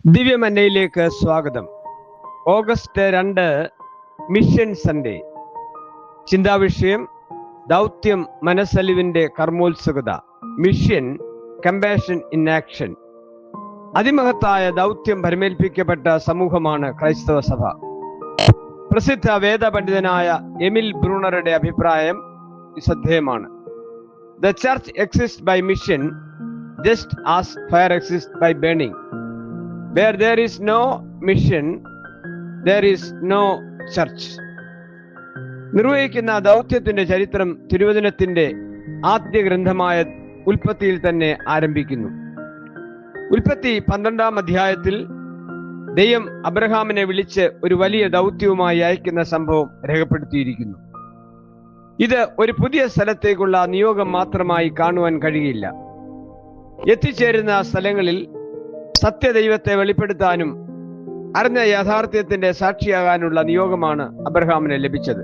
ദിവ്യമന്നയിലേക്ക് സ്വാഗതം. August 2 mission Sunday. ചിന്താവിഷയം ദൗത്യം മനസ്സലിവിന്റെ കർമ്മോത്സുകത. Mission compassion in action. അതിമഹത്തായ ദൗത്യം ഭരമേൽപ്പിക്കപ്പെട്ട സമൂഹമാണ് ക്രൈസ്തവ സഭ. പ്രസിദ്ധ വേദപണ്ഡിതനായ എമിൽ ബ്രൂണറുടെ അഭിപ്രായം ശ്രദ്ധേയമാണ്. The church exist by mission just as fire exist by burning. Where there is no mission, there is no church. നിർവഹിക്കുന്ന ദൗത്യത്തിന്റെ ചരിത്രം തിരുവചനത്തിന്റെ ആദ്യ ഗ്രന്ഥമായ ഉൽപ്പത്തിയിൽ തന്നെ ആരംഭിക്കുന്നു. ഉൽപ്പത്തി 12-ാം അധ്യായത്തിൽ ദൈവം അബ്രഹാമിനെ വിളിച്ച് ഒരു വലിയ ദൗത്യവുമായി അയക്കുന്ന സംഭവം രേഖപ്പെടുത്തിയിരിക്കുന്നു. ഇത് ഒരു പുതിയ സ്ഥലത്തേക്കുള്ള നിയോഗം മാത്രമായി കാണുവാൻ കഴിയില്ല. എത്തിച്ചേരുന്ന സ്ഥലങ്ങളിൽ സത്യദൈവത്തെ വെളിപ്പെടുത്താനും അറിഞ്ഞ യാഥാർത്ഥ്യത്തിന്റെ സാക്ഷിയാകാനുള്ള നിയോഗമാണ് അബ്രഹാമിന് ലഭിച്ചത്.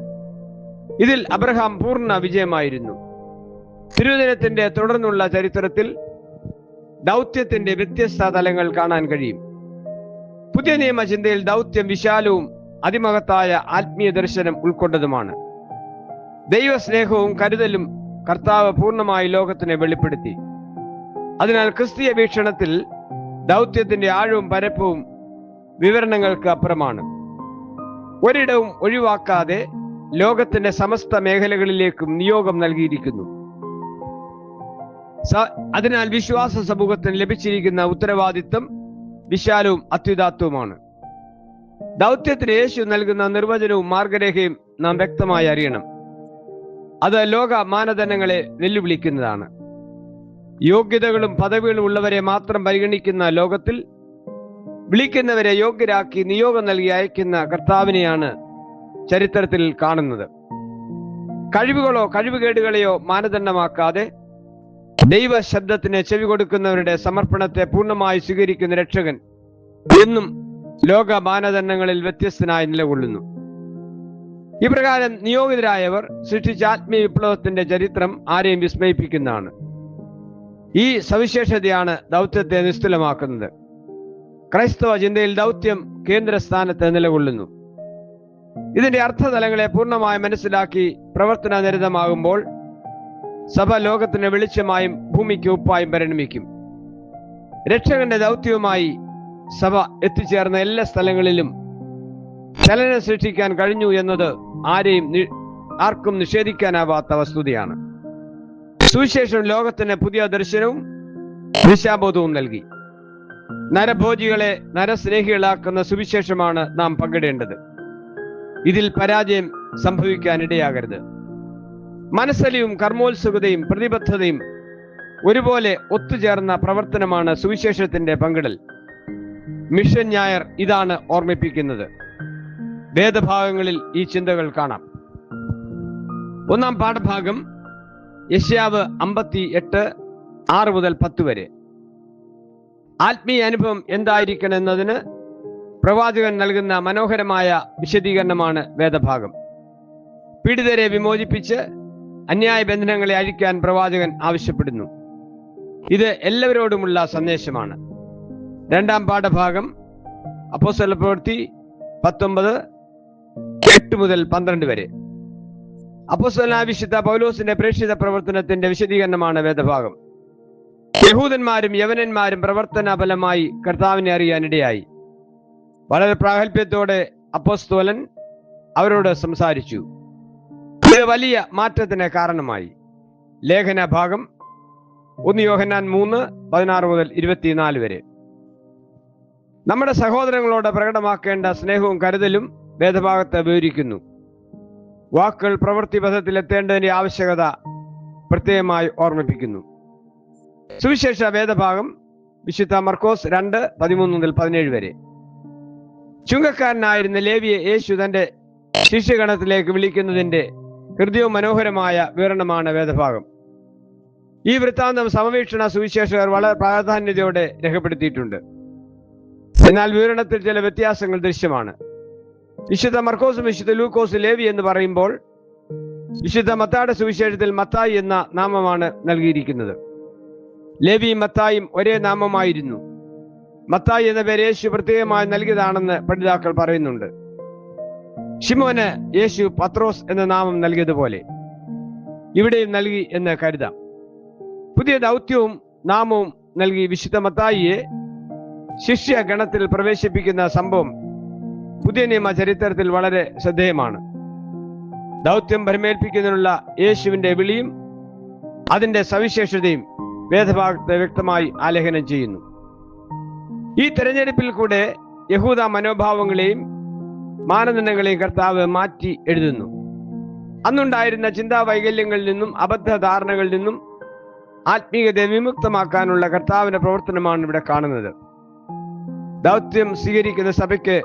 ഇതിൽ അബ്രഹാം പൂർണ്ണ വിജയമായിരുന്നു. തിരുവചനത്തിന്റെ തുടർന്നുള്ള ചരിത്രത്തിൽ ദൗത്യത്തിന്റെ വ്യത്യസ്ത തലങ്ങൾ കാണാൻ കഴിയും. പുതിയ നിയമ ചിന്തയിൽ ദൗത്യം വിശാലവും അതിമഹത്തായ ആത്മീയ ദർശനം ഉൾക്കൊണ്ടതുമാണ്. ദൈവസ്നേഹവും കരുതലും കർത്താവ് പൂർണ്ണമായി ലോകത്തിനെ വെളിപ്പെടുത്തി. അതിനാൽ ക്രിസ്തീയ വീക്ഷണത്തിൽ ദൗത്യത്തിന്റെ ആഴവും പരപ്പവും വിവരണങ്ങൾക്ക് അപ്പുറമാണ്. ഒരിടവും ഒഴിവാക്കാതെ ലോകത്തിന്റെ സമസ്ത മേഖലകളിലേക്കും നിയോഗം നൽകിയിരിക്കുന്നു. അതിനാൽ വിശ്വാസ സമൂഹത്തിന് ലഭിച്ചിരിക്കുന്ന ഉത്തരവാദിത്വം വിശാലവും അത്യുദാത്തവുമാണ്. ദൗത്യത്തിന് യേശു നൽകുന്ന നിർവചനവും മാർഗരേഖയും നാം വ്യക്തമായി അറിയണം. അത് ലോക മാനദണ്ഡങ്ങളെ വെല്ലുവിളിക്കുന്നതാണ്. യോഗ്യതകളും പദവികളും ഉള്ളവരെ മാത്രം പരിഗണിക്കുന്ന ലോകത്തിൽ വിളിക്കുന്നവരെ യോഗ്യരാക്കി നിയോഗം നൽകി അയക്കുന്ന കർത്താവിനെയാണ് ചരിത്രത്തിൽ കാണുന്നത്. കഴിവുകളോ കഴിവുകേടുകളെയോ മാനദണ്ഡമാക്കാതെ ദൈവ ശബ്ദത്തിന് ചെവി കൊടുക്കുന്നവരുടെ സമർപ്പണത്തെ പൂർണ്ണമായി സ്വീകരിക്കുന്ന രക്ഷകൻ എന്നും ലോക മാനദണ്ഡങ്ങളിൽ വ്യത്യസ്തനായി നിലകൊള്ളുന്നു. ഇപ്രകാരം നിയോഗിതരായവർ സൃഷ്ടിച്ച ആത്മീയ വിപ്ലവത്തിന്റെ ചരിത്രം ആരെയും വിസ്മയിപ്പിക്കുന്നതാണ്. ഈ സവിശേഷതയാണ് ദൗത്യത്തെ നിസ്തുലമാക്കുന്നത്. ക്രൈസ്തവ ചിന്തയിൽ ദൗത്യം കേന്ദ്രസ്ഥാനത്ത് നിലകൊള്ളുന്നു. ഇതിന്റെ അർത്ഥതലങ്ങളെ പൂർണ്ണമായി മനസ്സിലാക്കി പ്രവർത്തന നിരതമാകുമ്പോൾ സഭ ലോകത്തിന് വെളിച്ചമായും ഭൂമിക്ക് ഉപ്പായും പരിണമിക്കും. രക്ഷകന്റെ ദൗത്യവുമായി സഭ എത്തിച്ചേർന്ന എല്ലാ സ്ഥലങ്ങളിലും ചലനം സൃഷ്ടിക്കാൻ കഴിഞ്ഞു എന്നത് ആർക്കും നിഷേധിക്കാനാവാത്ത വസ്തുതയാണ്. സുവിശേഷം ലോകത്തിന് പുതിയ ദർശനവും ദിശാബോധവും നൽകി. നരഭോജികളെ നരസ്നേഹികളാക്കുന്ന സുവിശേഷമാണ് നാം പങ്കിടേണ്ടത്. ഇതിൽ പരാജയം സംഭവിക്കാനിടയാകരുത്. മനസ്സലിയും കർമ്മോത്സുകതയും പ്രതിബദ്ധതയും ഒരുപോലെ ഒത്തുചേർന്ന പ്രവർത്തനമാണ് സുവിശേഷത്തിന്റെ പങ്കിടൽ. മിഷൻ ഞായർ ഇതാണ് ഓർമ്മിപ്പിക്കുന്നത്. വേദഭാഗങ്ങളിൽ ഈ ചിന്തകൾ കാണാം. ഒന്നാം പാഠഭാഗം യെശയ്യാവ് 58 6 മുതൽ 10 വരെ. ആത്മീയ അനുഭവം എന്തായിരിക്കണം എന്നതിന് പ്രവാചകൻ നൽകുന്ന മനോഹരമായ വിശദീകരണമാണ് വേദഭാഗം. പീഡിതരെ വിമോചിപ്പിച്ച് അന്യായ ബന്ധനങ്ങളെ അഴിക്കാൻ പ്രവാചകൻ ആവശ്യപ്പെടുന്നു. ഇത് എല്ലാവരോടുമുള്ള സന്ദേശമാണ്. രണ്ടാം പാഠഭാഗം അപ്പോസ്തല പ്രവൃത്തി 19 8 മുതൽ 12 വരെ. അപ്പോസ്തലനായ വിശുദ്ധ പൗലോസിന്റെ പ്രേക്ഷിത പ്രവർത്തനത്തിന്റെ വിശദീകരണമാണ് വേദഭാഗം. യഹൂദന്മാരും യവനന്മാരും പ്രവർത്തന ഫലമായി കർത്താവിനെ അറിയാനിടയായി. വളരെ പ്രാഗൽഭ്യത്തോടെ അപ്പോസ്തലൻ അവരോട് സംസാരിച്ചു. ഇത് വലിയ മാറ്റത്തിന് കാരണമായി. ലേഖന ഭാഗം 1 യോഹന്നാൻ 3 16 മുതൽ 24 വരെ. നമ്മുടെ സഹോദരങ്ങളോട് പ്രകടമാക്കേണ്ട സ്നേഹവും കരുതലും വേദഭാഗത്ത് വിവരിക്കുന്നു. വാക്കുകൾ പ്രവൃത്തി പഥത്തിൽ എത്തേണ്ടതിന്റെ ആവശ്യകത പ്രത്യേകമായി ഓർമ്മിപ്പിക്കുന്നു. സുവിശേഷ വേദഭാഗം വിശുദ്ധ മർക്കോസ് 2 13 മുതൽ 17 വരെ. ചുങ്കക്കാരനായിരുന്ന ലേവിയെ യേശു തന്റെ ശിഷ്യഗണത്തിലേക്ക് വിളിക്കുന്നതിന്റെ ഹൃദയവും മനോഹരമായ വിവരണമാണ് വേദഭാഗം. ഈ വൃത്താന്തം സമവീക്ഷണ സുവിശേഷകർ വളരെ പ്രാധാന്യതയോടെ രേഖപ്പെടുത്തിയിട്ടുണ്ട്. എന്നാൽ വിവരണത്തിൽ ചില വ്യത്യാസങ്ങൾ ദൃശ്യമാണ്. വിശുദ്ധ മർക്കോസും വിശുദ്ധ ലൂക്കോസും ലേവി എന്ന് പറയുമ്പോൾ വിശുദ്ധ മത്തായിയുടെ സുവിശേഷത്തിൽ മത്തായി എന്ന നാമമാണ് നൽകിയിരിക്കുന്നത്. ലേവിയും മത്തായും ഒരേ നാമമായിരുന്നു. മത്തായി എന്ന പേര് യേശു പ്രത്യേകമായി നൽകിയതാണെന്ന് പഠിതാക്കൾ പറയുന്നുണ്ട്. ശിമോന് യേശു പത്രോസ് എന്ന നാമം നൽകിയതുപോലെ ഇവിടെയും നൽകി എന്ന് കരുതാം. പുതിയ ദൗത്യവും നാമവും നൽകി വിശുദ്ധ മത്തായിയെ ശിഷ്യ ഗണത്തിൽ പ്രവേശിപ്പിക്കുന്ന സംഭവം പുതിയ നിയമ ചരിത്രത്തിൽ വളരെ ശ്രദ്ധേയമാണ്. ദൗത്യം ഭരമേൽപ്പിക്കുന്നതിനുള്ള യേശുവിന്റെ വിളിയും അതിന്റെ സവിശേഷതയും വേദഭാഗത്ത് വ്യക്തമായി ആലേഖനം ചെയ്യുന്നു. ഈ തെരഞ്ഞെടുപ്പിൽ കൂടെ യഹൂദ മനോഭാവങ്ങളെയും മാനദണ്ഡങ്ങളെയും കർത്താവ് മാറ്റി എഴുതുന്നു. അന്നുണ്ടായിരുന്ന ചിന്താ വൈകല്യങ്ങളിൽ നിന്നും അബദ്ധ ധാരണകളിൽ നിന്നും ആത്മീയതയെ വിമുക്തമാക്കാനുള്ള കർത്താവിന്റെ പ്രവർത്തനമാണ് ഇവിടെ കാണുന്നത്. ദൗത്യം സ്വീകരിക്കുന്ന സഭയ്ക്ക്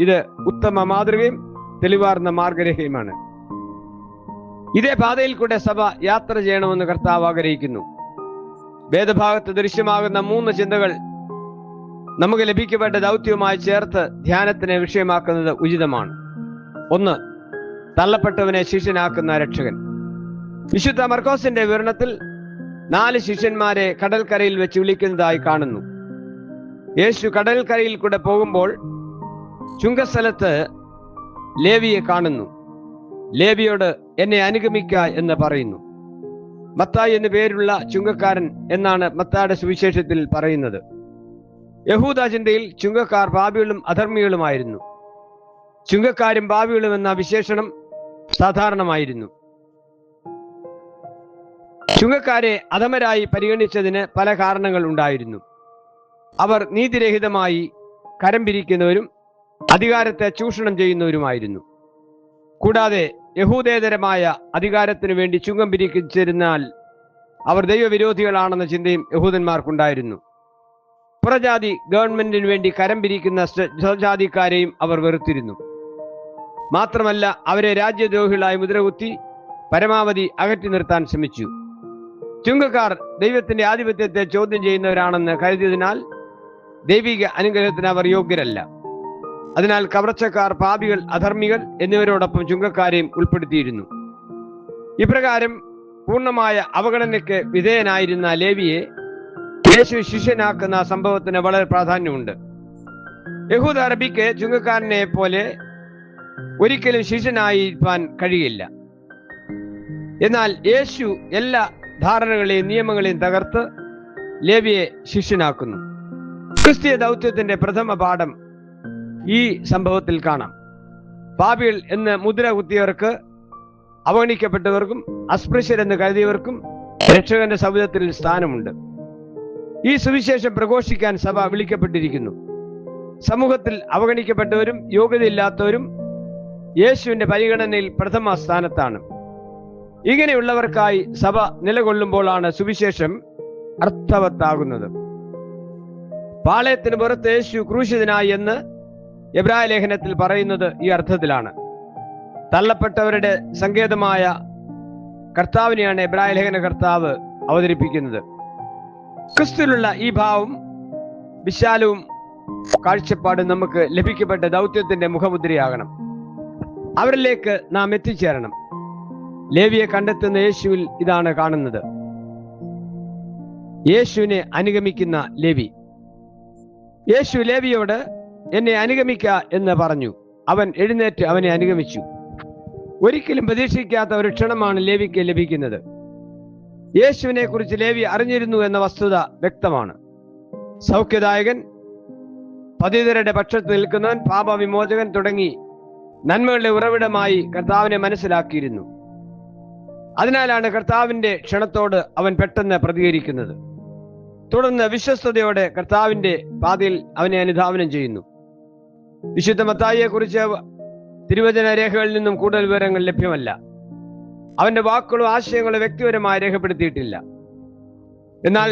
ഇത് ഉത്തമ മാതൃകയും തെളിവാർന്ന മാർഗരേഖയുമാണ്. ഇതേ പാതയിൽ കൂടെ സഭ യാത്ര ചെയ്യണമെന്ന് കർത്താവ് ആഗ്രഹിക്കുന്നു. വേദഭാഗത്ത് ദൃശ്യമാകുന്ന 3 ചിന്തകൾ നമുക്ക് ലഭിക്കപ്പെട്ട ദൗത്യവുമായി ചേർത്ത് ധ്യാനത്തിന് വിഷയമാക്കുന്നത് ഉചിതമാണ്. 1. തള്ളപ്പെട്ടവനെ ശിഷ്യനാക്കുന്ന രക്ഷകൻ. വിശുദ്ധ മർക്കോസിന്റെ വിവരണത്തിൽ 4 ശിഷ്യന്മാരെ കടൽക്കരയിൽ വെച്ച് വിളിക്കുന്നതായി കാണുന്നു. യേശു കടൽക്കരയിൽ കൂടെ പോകുമ്പോൾ ചുങ്കസ്ഥലത്ത് ലേവിയെ കാണുന്നു. ലേവിയോട് എന്നെ അനുഗമിക്ക എന്ന് പറയുന്നു. മത്തായി എന്നു പേരുള്ള ചുങ്കക്കാരൻ എന്നാണ് മത്തായിയുടെ സുവിശേഷത്തിൽ പറയുന്നത്. യഹൂദ ചിന്തയിൽ ചുങ്കക്കാർ പാപികളും അധർമ്മികളുമായിരുന്നു. ചുങ്കക്കാരും പാപികളും എന്ന വിശേഷണം സാധാരണമായിരുന്നു. ചുങ്കക്കാരെ അധമരായി പരിഗണിച്ചതിന് പല കാരണങ്ങൾ ഉണ്ടായിരുന്നു. അവർ നീതിരഹിതമായി കരം പിരിക്കുന്നവരും അധികാരത്തെ ചൂഷണം ചെയ്യുന്നവരുമായിരുന്നു. കൂടാതെ യഹൂദേതരമായ അധികാരത്തിനു വേണ്ടി ചുങ്കം പിരിച്ചിരുന്നാൽ അവർ ദൈവവിരോധികളാണെന്ന ചിന്തയും യഹൂദന്മാർക്കുണ്ടായിരുന്നു. പുറജാതി ഗവൺമെന്റിനു വേണ്ടി കരം പിരിക്കുന്ന സ്വജാതിക്കാരെയും അവർ വെറുത്തിരുന്നു. മാത്രമല്ല അവരെ രാജ്യദ്രോഹികളായി മുദ്രകുത്തി പരമാവധി അകറ്റി നിർത്താൻ ശ്രമിച്ചു. ചുങ്കക്കാർ ദൈവത്തിന്റെ ആധിപത്യത്തെ ചോദ്യം ചെയ്യുന്നവരാണെന്ന് കരുതിയതിനാൽ ദൈവിക അനുഗ്രഹത്തിന് അവർ യോഗ്യരല്ല. അതിനാൽ കവർച്ചക്കാർ, പാപികൾ, അധർമ്മികൾ എന്നിവരോടൊപ്പം ചുങ്കക്കാരെയും ഉൾപ്പെടുത്തിയിരുന്നു. ഇപ്രകാരം പൂർണ്ണമായ അവഗണനയ്ക്ക് വിധേയനായിരുന്ന ലേവിയെ യേശു ശിഷ്യനാക്കുന്ന സംഭവത്തിന് വളരെ പ്രാധാന്യമുണ്ട്. യഹൂദ അറബിക്ക് ചുങ്കക്കാരനെ പോലെ ഒരിക്കലും ശിഷ്യനായിരിക്കാൻ കഴിയില്ല. എന്നാൽ യേശു എല്ലാ ധാരണകളെയും നിയമങ്ങളെയും തകർത്ത് ലേവിയെ ശിഷ്യനാക്കുന്നു. ക്രിസ്തീയ ദൗത്യത്തിന്റെ പ്രഥമ പാഠം ഈ സംഭവത്തിൽ കാണാം. പാപികൾ എന്ന് മുദ്ര കുത്തിയവർക്ക്, അവഗണിക്കപ്പെട്ടവർക്കും അസ്പൃശ്യരെന്ന് കരുതിയവർക്കും രക്ഷകന്റെ സൗധത്തിൽ സ്ഥാനമുണ്ട്. ഈ സുവിശേഷം പ്രഘോഷിക്കാൻ സഭ വിളിക്കപ്പെട്ടിരിക്കുന്നു. സമൂഹത്തിൽ അവഗണിക്കപ്പെട്ടവരും യോഗ്യതയില്ലാത്തവരും യേശുവിന്റെ പരിഗണനയിൽ പ്രഥമ സ്ഥാനത്താണ്. ഇങ്ങനെയുള്ളവർക്കായി സഭ നിലകൊള്ളുമ്പോഴാണ് സുവിശേഷം അർത്ഥവത്താകുന്നത്. പാളയത്തിന് പുറത്ത് യേശു ക്രൂശിതനായി എന്ന് എബ്രായ ലേഖനത്തിൽ പറയുന്നത് ഈ അർത്ഥത്തിലാണ്. തള്ളപ്പെട്ടവരുടെ സങ്കേതമായ കർത്താവിനെയാണ് എബ്രായ ലേഖന കർത്താവ് അവതരിപ്പിക്കുന്നത്. ക്രിസ്തുവിലുള്ള ഈ ഭാവം വിശാലവും കാഴ്ചപ്പാടും നമുക്ക് ലഭിക്കപ്പെട്ട ദൗത്യത്തിന്റെ മുഖമുദ്രയാകണം. അവരിലേക്ക് നാം എത്തിച്ചേരണം. ലേവിയെ കണ്ടെത്തുന്ന യേശുവിൽ ഇതാണ് കാണുന്നത്. യേശുവിനെ അനുഗമിക്കുന്ന ലേവി. യേശു ലേവിയോട് എന്നെ അനുഗമിക്ക എന്ന് പറഞ്ഞു. അവൻ എഴുന്നേറ്റ് അവനെ അനുഗമിച്ചു. ഒരിക്കലും പ്രതീക്ഷിക്കാത്ത ഒരു ക്ഷണമാണ് ലേവിക്ക് ലഭിക്കുന്നത്. യേശുവിനെ കുറിച്ച് ലേവി അറിഞ്ഞിരുന്നു എന്ന വസ്തുത വ്യക്തമാണ്. സൗഖ്യദായകൻ, പതിതരുടെ പക്ഷത്ത് നിൽക്കുന്നവൻ, പാപവിമോചകൻ തുടങ്ങി നന്മകളുടെ ഉറവിടമായി കർത്താവിനെ മനസ്സിലാക്കിയിരുന്നു. അതിനാലാണ് കർത്താവിന്റെ ക്ഷണത്തോട് അവൻ പെട്ടെന്ന് പ്രതികരിക്കുന്നത്. തുടർന്ന് വിശ്വസ്തയോടെ കർത്താവിന്റെ പാതയിൽ അവനെ അനുധാവനം ചെയ്യുന്നു. വിശുദ്ധ മത്തായിയെ കുറിച്ച് തിരുവചന രേഖകളിൽ നിന്നും കൂടുതൽ വിവരങ്ങൾ ലഭ്യമല്ല. അവന്റെ വാക്കുകളും ആശയങ്ങളും വ്യക്തിപരമായി രേഖപ്പെടുത്തിയിട്ടില്ല. എന്നാൽ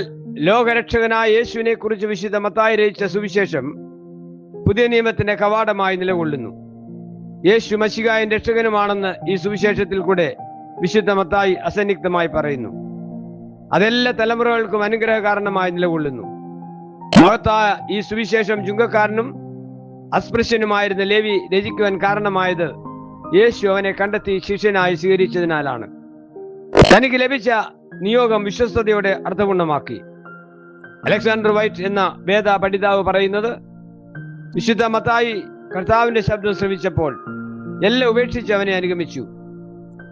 ലോകരക്ഷകനായ യേശുവിനെ കുറിച്ച് വിശുദ്ധ മത്തായി രചിച്ച സുവിശേഷം പുതിയ നിയമത്തിന്റെ കവാടമായി നിലകൊള്ളുന്നു. യേശു മശിഹായും രക്ഷകനുമാണെന്ന് ഈ സുവിശേഷത്തിൽ കൂടെ വിശുദ്ധ മത്തായി അസന്നിഗ്ധമായി പറയുന്നു. അതെല്ലാ തലമുറകൾക്കും അനുഗ്രഹ കാരണമായി നിലകൊള്ളുന്നു. മഹത്തായ ഈ സുവിശേഷം ചുങ്കക്കാരനും അസ്പൃശ്യനുമായിരുന്ന ലേവി രചിക്കുവാൻ കാരണമായത് യേശു അവനെ കണ്ടെത്തി ശിഷ്യനായി സ്വീകരിച്ചതിനാലാണ്. തനിക്ക് ലഭിച്ച നിയോഗം വിശ്വസ്തയോടെ അർത്ഥപൂർണമാക്കി. അലക്സാണ്ടർ വൈറ്റ് എന്ന വേദ പഠിതാവ് പറയുന്നത്, വിശുദ്ധ മത്തായി കർത്താവിന്റെ ശബ്ദം ശ്രവിച്ചപ്പോൾ എല്ലാം ഉപേക്ഷിച്ച് അവനെ അനുഗമിച്ചു.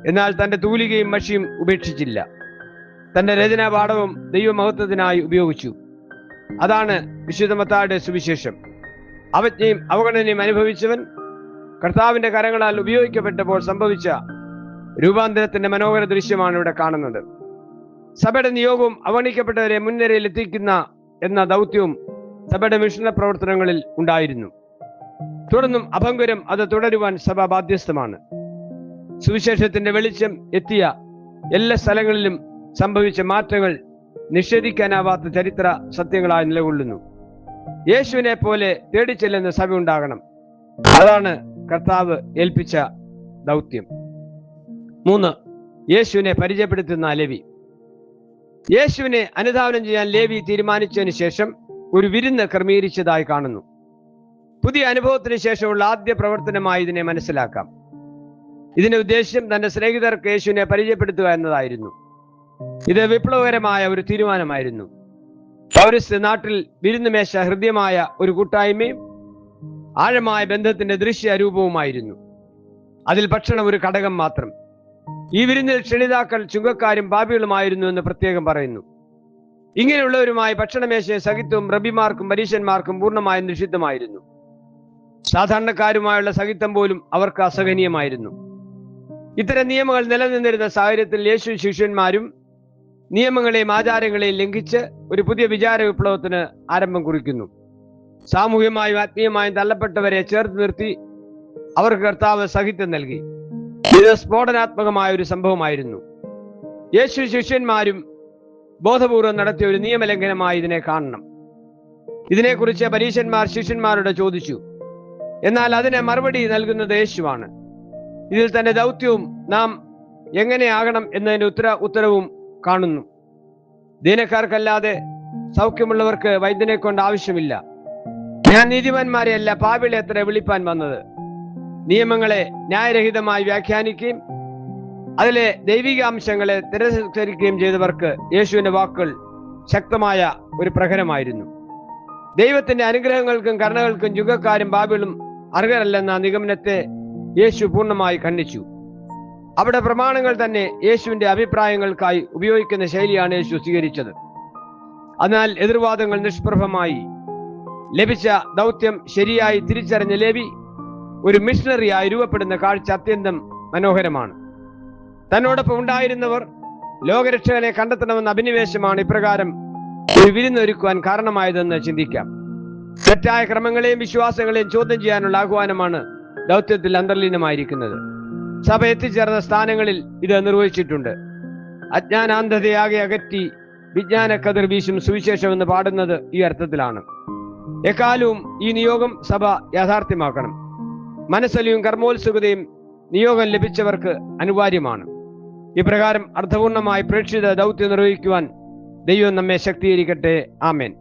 എന്നാൽ തന്റെ തൂലികയും മഷിയും ഉപേക്ഷിച്ചില്ല. തന്റെ രചനാപാഠവും ദൈവമഹത്വത്തിനായി ഉപയോഗിച്ചു. അതാണ് വിശുദ്ധ മത്തായിയുടെ സുവിശേഷം. അവജ്ഞയും അവഗണനയും അനുഭവിച്ചവൻ കർത്താവിന്റെ കരങ്ങളാൽ ഉപയോഗിക്കപ്പെട്ടപ്പോൾ സംഭവിച്ച രൂപാന്തരത്തിന്റെ മനോഹര ദൃശ്യമാണ് ഇവിടെ കാണുന്നത്. സഭയുടെ നിയോഗവും അവഗണിക്കപ്പെട്ടവരെ മുൻനിരയിൽ എത്തിക്കുന്ന എന്ന ദൗത്യവും സഭയുടെ മിഷണ പ്രവർത്തനങ്ങളിൽ ഉണ്ടായിരുന്നു. തുടർന്നും അഭംഗുരം അത് തുടരുവാൻ സഭ ബാധ്യസ്ഥമാണ്. സുവിശേഷത്തിന്റെ വെളിച്ചം എത്തിയ എല്ലാ സ്ഥലങ്ങളിലും സംഭവിച്ച മാറ്റങ്ങൾ നിഷേധിക്കാനാവാത്ത ചരിത്ര സത്യങ്ങളായി നിലകൊള്ളുന്നു. യേശുവിനെ പോലെ തേടിച്ചെല്ലുന്ന സഭ ഉണ്ടാകണം. അതാണ് കർത്താവ് ഏൽപ്പിച്ച ദൗത്യം. 3. യേശുവിനെ പരിചയപ്പെടുത്തുന്ന ലേവി. യേശുവിനെ അനുധാവനം ചെയ്യാൻ ലേവി തീരുമാനിച്ചതിന് ശേഷം ഒരു വിരുന്ന് ക്രമീകരിച്ചതായി കാണുന്നു. പുതിയ അനുഭവത്തിന് ശേഷമുള്ള ആദ്യ പ്രവർത്തനമായി ഇതിനെ മനസ്സിലാക്കാം. ഇതിന്റെ ഉദ്ദേശ്യം തന്റെ സ്നേഹിതർക്ക് യേശുവിനെ പരിചയപ്പെടുത്തുക എന്നതായിരുന്നു. ഇത് വിപ്ലവകരമായ ഒരു തീരുമാനമായിരുന്നു. പൗരസ്ത്യ നാട്ടിൽ വിരുന്നുമേശ ഹൃദ്യമായ ഒരു കൂട്ടായ്മയും ആഴമായ ബന്ധത്തിന്റെ ദൃശ്യ രൂപവുമായിരുന്നു. അതിൽ ഭക്ഷണം ഒരു ഘടകം മാത്രം. ഈ വിരുന്നിൽ ക്ഷണിതാക്കൾ ചുങ്കക്കാരും പാപികളുമായിരുന്നു എന്ന് പ്രത്യേകം പറയുന്നു. ഇങ്ങനെയുള്ളവരുമായി ഭക്ഷണമേശയെ സഹിത്വം റബിമാർക്കും പരീശന്മാർക്കും പൂർണ്ണമായും നിഷിദ്ധമായിരുന്നു. സാധാരണക്കാരുമായുള്ള സഹിത്വം പോലും അവർക്ക് അസഹനീയമായിരുന്നു. ഇത്തരം നിയമങ്ങൾ നിലനിന്നിരുന്ന സാഹചര്യത്തിൽ യേശു ശിഷ്യന്മാരും നിയമങ്ങളെയും ആചാരങ്ങളെയും ലംഘിച്ച് ഒരു പുതിയ വിചാര വിപ്ലവത്തിന് ആരംഭം കുറിക്കുന്നു. സാമൂഹ്യമായും ആത്മീയമായും തള്ളപ്പെട്ടവരെ ചേർത്ത് നിർത്തി അവർക്ക് കർത്താവ് സാഹിത്യം നൽകി. ഇത് സ്ഫോടനാത്മകമായ ഒരു സംഭവമായിരുന്നു. യേശു ശിഷ്യന്മാരും ബോധപൂർവം നടത്തിയ ഒരു നിയമലംഘനമായി ഇതിനെ കാണണം. ഇതിനെക്കുറിച്ച് പരീശന്മാർ ശിഷ്യന്മാരോട് ചോദിച്ചു. എന്നാൽ അതിനെ മറുപടി നൽകുന്നത് യേശുവാണ്. ഇതിൽ തന്റെ ദൗത്യവും നാം എങ്ങനെയാകണം എന്നതിന്റെ ഉത്തരവും കാണുന്നു. ദീനക്കാർക്കല്ലാതെ സൗഖ്യമുള്ളവർക്ക് വൈദ്യനെ കൊണ്ട് ആവശ്യമില്ല. ഞാൻ നീതിമാന്മാരെയല്ല പാപികളെ അത്ര വിളിപ്പാൻ വന്നത്. നിയമങ്ങളെ ന്യായരഹിതമായി വ്യാഖ്യാനിക്കുകയും അതിലെ ദൈവികാംശങ്ങളെ തിരസ്കരിക്കുകയും ചെയ്തവർക്ക് യേശുവിന്റെ വാക്കുകൾ ശക്തമായ ഒരു പ്രഹരമായിരുന്നു. ദൈവത്തിന്റെ അനുഗ്രഹങ്ങൾക്കും കരുണകൾക്കും യുഗക്കാരും പാപികളും അർഹരല്ലെന്ന നിഗമനത്തെ യേശു പൂർണ്ണമായി ഖണ്ഡിച്ചു. അവിടെ പ്രമാണങ്ങൾ തന്നെ യേശുവിന്റെ അഭിപ്രായങ്ങൾക്കായി ഉപയോഗിക്കുന്ന ശൈലിയാണ് യേശു സ്വീകരിച്ചത്. എന്നാൽ എതിർവാദങ്ങൾ നിഷ്പ്രഭമായി. ലഭിച്ച ദൗത്യം ശരിയായി തിരിച്ചറിഞ്ഞ ലേവി ഒരു മിഷണറിയായി രൂപപ്പെടുന്ന കാഴ്ച അത്യന്തം മനോഹരമാണ്. തന്നോടൊപ്പം ഉണ്ടായിരുന്നവർ ലോകരക്ഷകനെ കണ്ടെത്തണമെന്ന അഭിനിവേശമാണ് ഇപ്രകാരം ഒരു വിരുന്നൊരുക്കുവാൻ കാരണമായതെന്ന് ചിന്തിക്കാം. തെറ്റായ ക്രമങ്ങളെയും വിശ്വാസങ്ങളെയും ചോദ്യം ചെയ്യാനുള്ള ആഹ്വാനമാണ് ദൗത്യത്തിൽ അന്തർലീനമായിരിക്കുന്നത്. സഭ എത്തിച്ചേർന്ന സ്ഥാനങ്ങളിൽ ഇത് നിർവഹിച്ചിട്ടുണ്ട്. അജ്ഞാനാന്ധതയാകെ അകറ്റി വിജ്ഞാന കതിർ വീശും സുവിശേഷം എന്ന് പാടുന്നത് ഈ അർത്ഥത്തിലാണ്. എക്കാലവും ഈ നിയോഗം സഭ യാഥാർത്ഥ്യമാക്കണം. മനസ്സലിയും കർമ്മോത്സുകതയും നിയോഗം ലഭിച്ചവർക്ക് അനിവാര്യമാണ്. ഇപ്രകാരം അർത്ഥപൂർണമായി പ്രേക്ഷിത ദൗത്യം നിർവഹിക്കുവാൻ ദൈവം നമ്മെ ശക്തീകരിക്കട്ടെ. ആമേൻ.